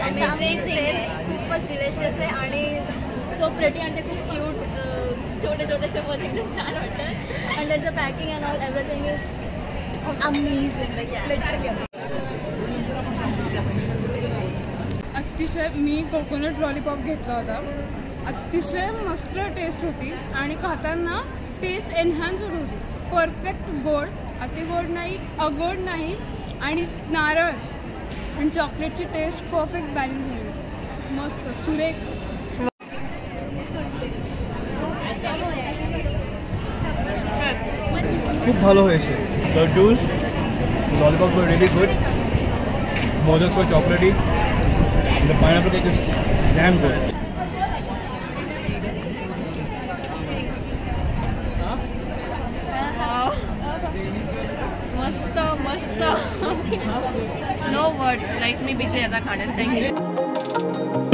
खूपच डिलिशियस आहे आणि सो प्रेटी आणि ते खूप क्यूट छोटे छोटेसे बहुत एकदम छान वाटतं आणि त्यांचं packing and all everything is amazing literally. अतिशय मी कोकोनट लॉलीपॉप घेतला होता. अतिशय मस्त टेस्ट होती आणि खाताना टेस्ट एनहान्स होती. परफेक्ट गोड, अति गोड नाही, अगोड नाही आणि नारळ आणि चॉकलेटची टेस्ट परफेक्ट बॅलन्स झाली होती. मस्त सुरेख. খুব ভালো হয়েছে. লাড্ডুস lollipop were really good. Modaks were chocolatey. The pineapple cake is damn good. मस्त मस्त. No words. लाईक मी बीचे आता खाण्यात. थँक्यू.